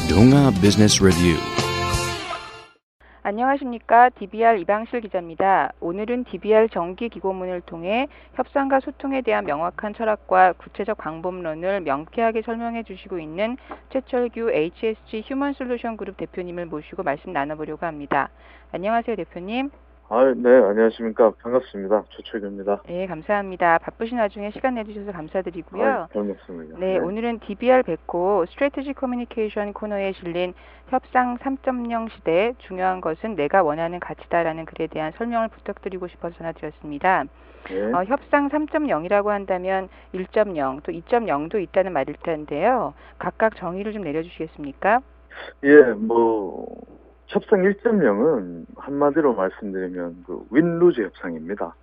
동아 비즈니스 리뷰. 안녕하십니까. DBR 이방실 기자입니다. 오늘은 DBR 정기 기고문을 통해 협상과 소통에 대한 명확한 철학과 구체적 방법론을 명쾌하게 설명해 주시고 있는 최철규 HSG 휴먼솔루션 그룹 대표님을 모시고 말씀 나눠보려고 합니다. 안녕하세요, 대표님. 네, 안녕하십니까. 반갑습니다. 최철규입니다. 네, 감사합니다. 바쁘신 와중에 시간 내주셔서 감사드리고요. 반갑습니다. 네, 오늘은 DBR 백호 스트래티지 커뮤니케이션 코너에 실린 협상 3.0 시대 중요한 것은 내가 원하는 가치다라는 글에 대한 설명을 부탁드리고 싶어서 전화드렸습니다. 네. 협상 3.0이라고 한다면 1.0 또 2.0도 있다는 말일 텐데요. 각각 정의를 좀 내려주시겠습니까? 협상 1.0은 한마디로 말씀드리면 윈루즈 협상입니다.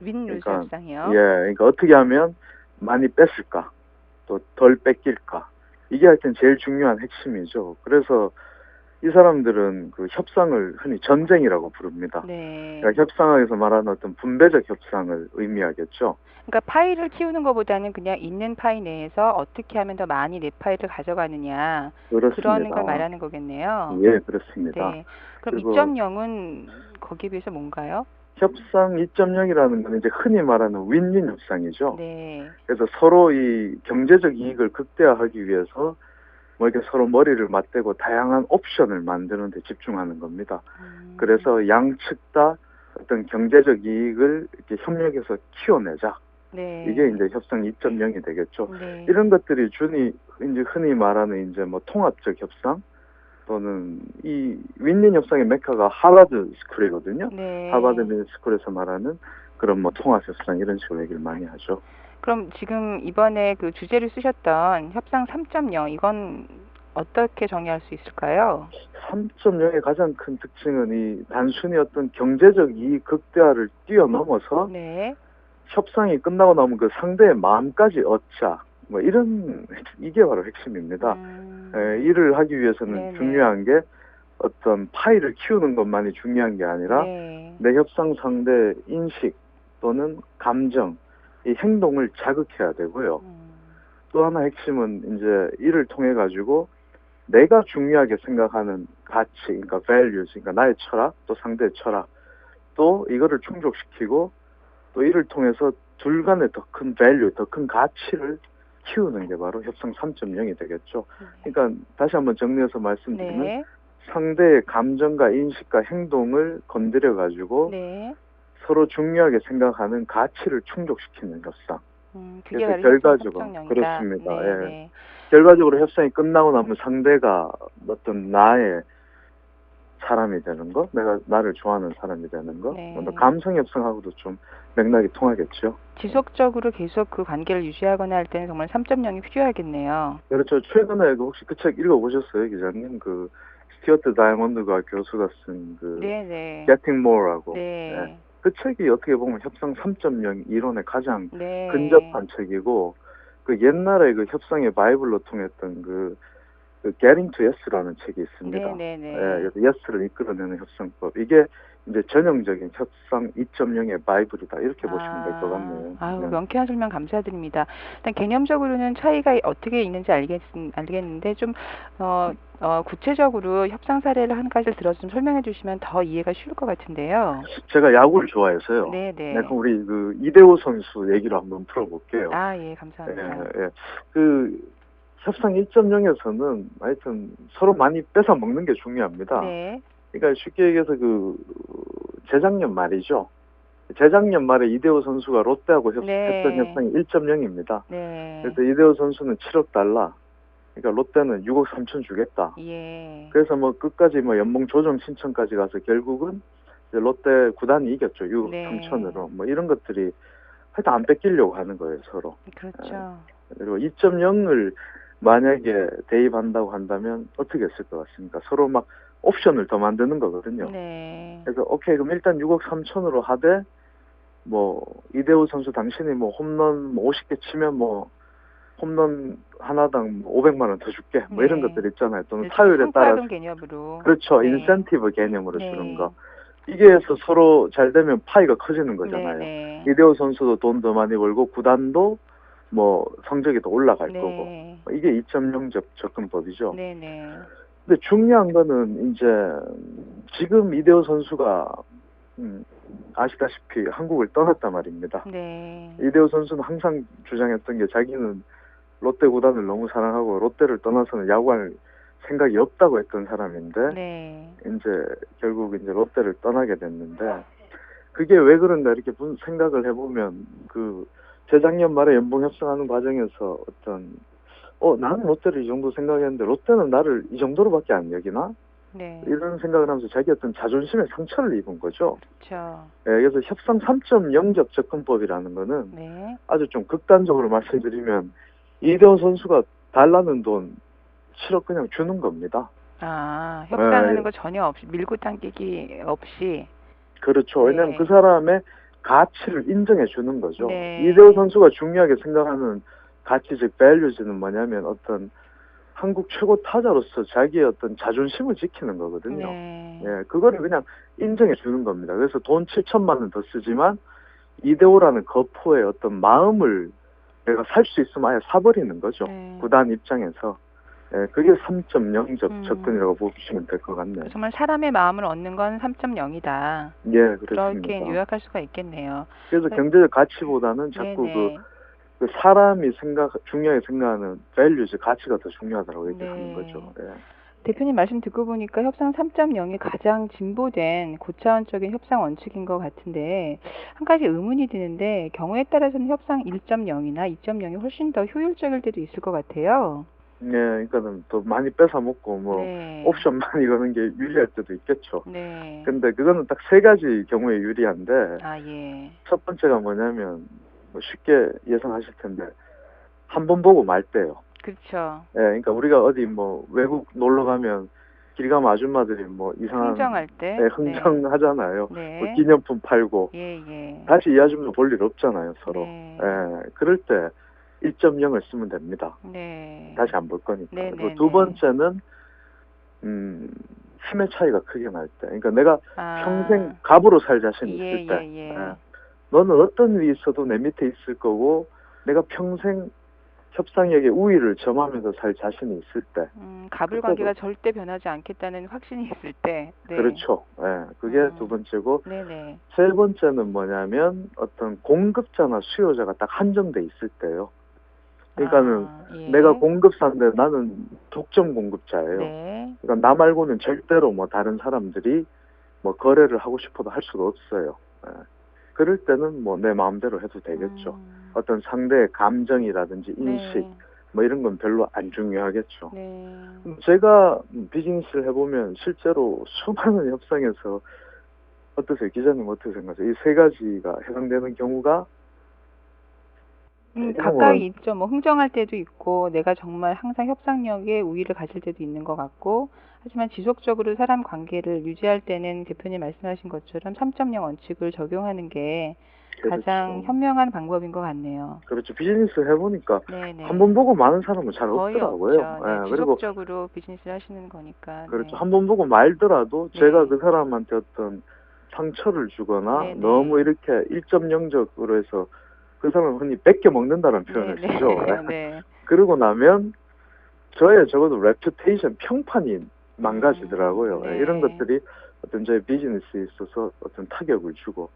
윈루즈 협상이요? 그러니까 어떻게 하면 많이 뺐을까, 또 덜 뺏길까. 이게 하여튼 제일 중요한 핵심이죠. 그래서 이 사람들은 그 협상을 흔히 전쟁이라고 부릅니다. 네. 그러니까 협상에서 말하는 어떤 분배적 협상을 의미하겠죠. 그러니까 파이를 키우는 것보다는 그냥 있는 파이 내에서 어떻게 하면 더 많이 내 파이를 가져가느냐. 그렇습니다. 그런 걸 말하는 거겠네요. 예, 그렇습니다. 네. 그럼 그리고 2.0은 거기에 비해서 뭔가요? 협상 2.0이라는 건 이제 흔히 말하는 윈윈 협상이죠. 네. 그래서 서로 이 경제적 이익을 극대화하기 위해서 이렇게 서로 머리를 맞대고 다양한 옵션을 만드는 데 집중하는 겁니다. 그래서 양측 다 어떤 경제적 이익을 이렇게 협력해서 키워내자. 네. 이게 이제 협상 2.0이 되겠죠. 네. 이런 것들이 이제 흔히 말하는 이제 통합적 협상 또는 이 윈윈 협상의 메카가 하버드 스쿨이거든요. 네. 하버드 비즈니스 스쿨에서 말하는 그런 통합 협상 이런 식으로 얘기를 많이 하죠. 그럼 지금 이번에 그 주제를 쓰셨던 협상 3.0 이건 어떻게 정의할 수 있을까요? 3.0의 가장 큰 특징은 이 단순히 어떤 경제적 이익 극대화를 뛰어넘어서 네. 협상이 끝나고 나면 그 상대의 마음까지 얻자. 이게 바로 핵심입니다. 일을 하기 위해서는 네네. 중요한 게 어떤 파이를 키우는 것만이 중요한 게 아니라 네. 내 협상 상대의 인식 또는 감정, 이 행동을 자극해야 되고요. 또 하나 핵심은 이제 이를 통해 가지고 내가 중요하게 생각하는 가치, 그러니까 values, 그러니까 나의 철학, 또 상대의 철학, 또 이거를 충족시키고 또 이를 통해서 둘 간의 더 큰 value, 더 큰 가치를 키우는 게 바로 협상 3.0이 되겠죠. 그러니까 다시 한번 정리해서 말씀드리면 네. 상대의 감정과 인식과 행동을 건드려 가지고 네. 서로 중요하게 생각하는 가치를 충족시키는 협상. 그게 그래서 바로 결과적으로 3.0이다. 그렇습니다. 네. 예. 네. 결과적으로 협상이 끝나고 나면 상대가 어떤 나의 사람이 되는 거, 내가 나를 좋아하는 사람이 되는 거, 네. 감성 협상하고도 좀 맥락이 통하겠죠. 지속적으로 계속 그 관계를 유지하거나 할 때는 정말 3.0이 필요하겠네요. 그렇죠. 최근에 혹시 그 책 읽어보셨어요, 기자님? 스튜어트 다이아몬드가 교수가 쓴 네네. Getting More라고. 네. 네. 그 책이 어떻게 보면 협상 3.0 이론의 가장 네. 근접한 책이고, 옛날에 협상의 바이블로 통했던 Getting to Yes라는 책이 있습니다. 네네네. 그래서 Yes를 이끌어내는 협상법. 이게 이제 전형적인 협상 2.0의 바이블이다. 이렇게 보시면 될 것 같네요. 아유, 명쾌한 설명 감사드립니다. 일단 개념적으로는 차이가 어떻게 있는지 알겠는데 좀 구체적으로 협상 사례를 한 가지를 들어서 좀 설명해 주시면 더 이해가 쉬울 것 같은데요. 제가 야구를 좋아해서요. 네네. 네, 그럼 우리 이대호 선수 얘기로 한번 풀어볼게요. 예, 감사합니다. 예. 협상 1.0에서는 하여튼 서로 많이 뺏어 먹는 게 중요합니다. 네. 그러니까 쉽게 얘기해서 재작년 말이죠. 재작년 말에 이대호 선수가 롯데하고 했던 협상이 1.0입니다. 네. 그래서 이대호 선수는 7억 달러. 그러니까 롯데는 6억 3천 주겠다. 예. 그래서 끝까지 연봉 조정 신청까지 가서 결국은 이제 롯데 구단이 이겼죠. 6억 네. 3천으로. 이런 것들이 하여튼 안 뺏기려고 하는 거예요, 서로. 그렇죠. 그리고 2.0을 만약에 대입한다고 한다면 어떻게 했을 것 같습니까? 서로 옵션을 더 만드는 거거든요. 네. 그래서 오케이, 그럼 일단 6억 3천으로 하되 이대호 선수 당신이 홈런 50개 치면 홈런 하나당 500만 원 더 줄게. 이런 것들 있잖아요. 또는 타율에 따라서 개념으로. 그렇죠. 네. 인센티브 개념으로 네. 주는 거. 이게 해서 서로 잘 되면 파이가 커지는 거잖아요. 네. 이대호 선수도 돈 더 많이 벌고 구단도 성적이 더 올라갈 네. 거고. 이게 2.0 접근법이죠. 네네. 근데 중요한 거는 이제 지금 이대호 선수가 아시다시피 한국을 떠났단 말입니다. 네. 이대호 선수는 항상 주장했던 게 자기는 롯데 구단을 너무 사랑하고 롯데를 떠나서는 야구할 생각이 없다고 했던 사람인데 네. 이제 결국 이제 롯데를 떠나게 됐는데 그게 왜 그런가 이렇게 생각을 해보면 그 재작년 말에 연봉 협상하는 과정에서 어떤 나는 롯데를 이 정도 생각했는데 롯데는 나를 이 정도로밖에 안 여기나? 네. 이런 생각을 하면서 자기 어떤 자존심에 상처를 입은 거죠. 그렇죠. 그래서 협상 3.0적 접근법이라는 거는 네. 아주 좀 극단적으로 말씀드리면 이대호 선수가 달라는 돈 7억 그냥 주는 겁니다. 아, 협상하는 거 전혀 없이, 밀고 당기기 없이. 그렇죠. 왜냐하면 네. 그 사람의 가치를 인정해 주는 거죠. 네. 이대호 선수가 중요하게 생각하는 가치, 즉 밸류즈는 뭐냐면 어떤 한국 최고 타자로서 자기의 어떤 자존심을 지키는 거거든요. 네. 예, 그거를 그냥 인정해 주는 겁니다. 그래서 돈 7천만 원 더 쓰지만 이대호라는 거포의 어떤 마음을 내가 살 수 있으면 아예 사버리는 거죠. 네. 구단 입장에서. 예, 그게 3.0적 접근이라고 음. 보시면 될 것 같네요. 정말 사람의 마음을 얻는 건 3.0이다. 예, 그렇게 그렇습니다. 요약할 수가 있겠네요. 그래서 경제적 가치보다는 자꾸 네네. 그 사람이 중요하게 생각하는 values, 가치가 더 중요하다고 얘기하는 네. 거죠. 예. 대표님 말씀 듣고 보니까 협상 3.0이 가장 진보된 고차원적인 협상 원칙인 것 같은데, 한 가지 의문이 드는데, 경우에 따라서는 협상 1.0이나 2.0이 훨씬 더 효율적일 때도 있을 것 같아요. 예, 그러니까는 또 많이 뺏어 먹고 뭐 네. 옵션 많이 거는 게 유리할 때도 있겠죠. 네. 근데 그거는 딱 세 가지 경우에 유리한데 아, 예. 첫 번째가 뭐냐면 뭐 쉽게 예상하실 텐데 한 번 보고 말 때요. 그렇죠. 예, 그러니까 우리가 어디 뭐 외국 놀러 가면 길 가면 아줌마들이 뭐 이상한 흥정할 때. 예, 흥정하잖아요. 네. 뭐 기념품 팔고 예, 예. 다시 이 아줌마 볼 일 없잖아요, 서로. 네. 예, 그럴 때 1.0을 쓰면 됩니다. 네. 다시 안 볼 거니까. 네, 그리고 네, 두 네. 번째는 힘의 차이가 크게 날 때. 그러니까 내가 평생 갑으로 살 자신이 예, 있을 때. 예, 예. 너는 어떤 위에 있어도 내 밑에 있을 거고 내가 평생 협상력의 우위를 점하면서 살 자신이 있을 때. 갑을 관계가 절대 변하지 않겠다는 확신이 있을 때. 네. 그렇죠. 예, 그게 두 번째고. 네네. 세 번째는 뭐냐면 어떤 공급자나 수요자가 딱 한정돼 있을 때요. 그러니까는 예. 내가 공급사인데 나는 독점 공급자예요. 네. 그러니까 나 말고는 절대로 뭐 다른 사람들이 뭐 거래를 하고 싶어도 할 수가 없어요. 예. 그럴 때는 뭐 내 마음대로 해도 되겠죠. 어떤 상대의 감정이라든지 인식 네. 뭐 이런 건 별로 안 중요하겠죠. 네. 제가 비즈니스를 해보면 실제로 수많은 협상에서 어떠세요? 기자님 어떻게 생각하세요? 이 세 가지가 해당되는 경우가 가까이 있죠. 뭐 흥정할 때도 있고 내가 정말 항상 협상력에 우위를 가질 때도 있는 것 같고, 하지만 지속적으로 사람 관계를 유지할 때는 대표님 말씀하신 것처럼 3.0 원칙을 적용하는 게 가장 그렇죠. 현명한 방법인 것 같네요. 그렇죠. 비즈니스 해보니까 네네. 한 번 보고 마는 사람은 잘 거의 없더라고요. 없죠. 네, 그리고 지속적으로 비즈니스를 하시는 거니까. 그렇죠. 네. 한 번 보고 말더라도 네. 제가 그 사람한테 어떤 상처를 주거나 네네. 너무 이렇게 1.0적으로 해서 그 사람은 흔히 뺏겨 먹는다는 표현을 네네. 쓰죠. 네. 그러고 나면 저의 적어도 레퓨테이션 평판이 망가지더라고요. 네. 이런 것들이 어떤 저의 비즈니스에 있어서 어떤 타격을 주고.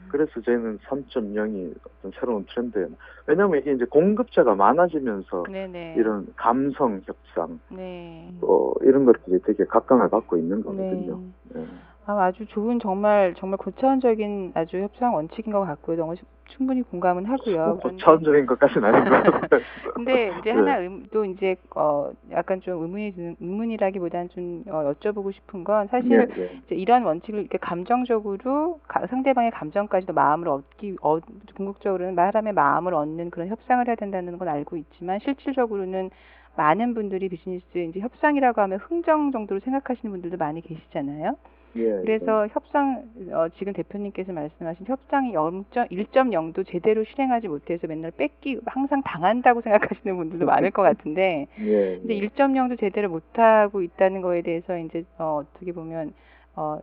그래서 저희는 3.0이 어떤 새로운 트렌드예요. 왜냐하면 이게 이제 공급자가 많아지면서 네네. 이런 감성 협상, 네. 이런 것들이 되게 각광을 받고 있는 거거든요. 네. 아주 좋은 정말 고차원적인 아주 협상 원칙인 것 같고요. 너무 충분히 공감은 하고요. 고차원적인 것까지는 아닌 것 같고요. 근데 이제 네. 하나 또 이제 약간 좀 의문이라기보다는 좀 여쭤보고 싶은 건 사실 이제 이런 원칙을 이렇게 감정적으로 상대방의 감정까지도 마음을 궁극적으로는 사람의 마음을 얻는 그런 협상을 해야 된다는 건 알고 있지만, 실질적으로는 많은 분들이 비즈니스 이제 협상이라고 하면 흥정 정도로 생각하시는 분들도 많이 계시잖아요. 그래서 협상 지금 대표님께서 말씀하신 협상이 1.0도 제대로 실행하지 못해서 맨날 항상 당한다고 생각하시는 분들도 많을 것 같은데, 이제 1.0도 제대로 못하고 있다는 거에 대해서 이제 어떻게 보면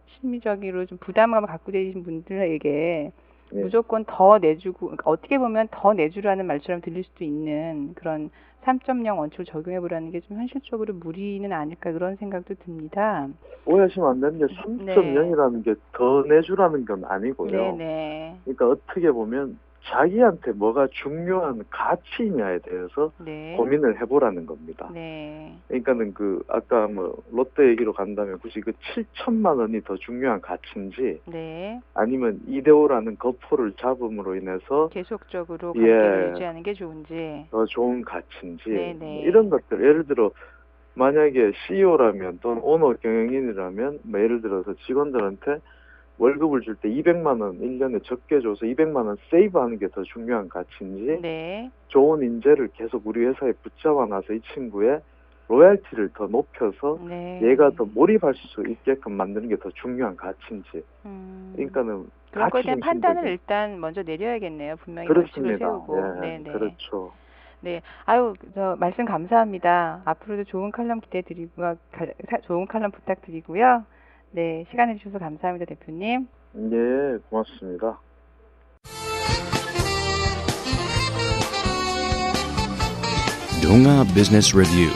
심리적으로 좀 부담감을 갖고 계신 분들에게 예. 무조건 더 내주고, 그러니까 어떻게 보면 더 내주라는 말처럼 들릴 수도 있는 그런 3.0 원칙을 적용해 보라는 게 좀 현실적으로 무리는 아닐까 그런 생각도 듭니다. 오해하시면 안 되는 게 네. 3.0이라는 게 더 내주라는 건 아니고요. 네네. 그러니까 어떻게 보면 자기한테 뭐가 중요한 가치냐에 대해서 네. 고민을 해보라는 겁니다. 네. 그러니까는 아까 롯데 얘기로 간다면 굳이 7천만 원이 더 중요한 가치인지 네. 아니면 이데오라는 거포를 잡음으로 인해서 계속적으로 예. 관계를 유지하는 게 좋은지. 더 좋은 가치인지 네네. 이런 것들 예를 들어 만약에 CEO라면 또는 오너 경영인이라면 예를 들어서 직원들한테 월급을 줄 때 200만 원 1년에 적게 줘서 200만 원 세이브하는 게 더 중요한 가치인지 네. 좋은 인재를 계속 우리 회사에 붙잡아 놔서 이 친구의 로얄티를 더 높여서 네. 얘가 더 몰입할 수 있게끔 만드는 게 더 중요한 가치인지 그러니까는 그런 거에 대한 판단을 중심적인 일단 먼저 내려야겠네요. 분명히 원칙을 그렇습니다. 세우고. 예, 네네. 그렇죠. 네. 아유, 말씀 감사합니다. 앞으로도 좋은 칼럼 좋은 칼럼 부탁드리고요. 네. 시간 내주셔서 감사합니다, 대표님. 예, 고맙습니다. Donga Business Review.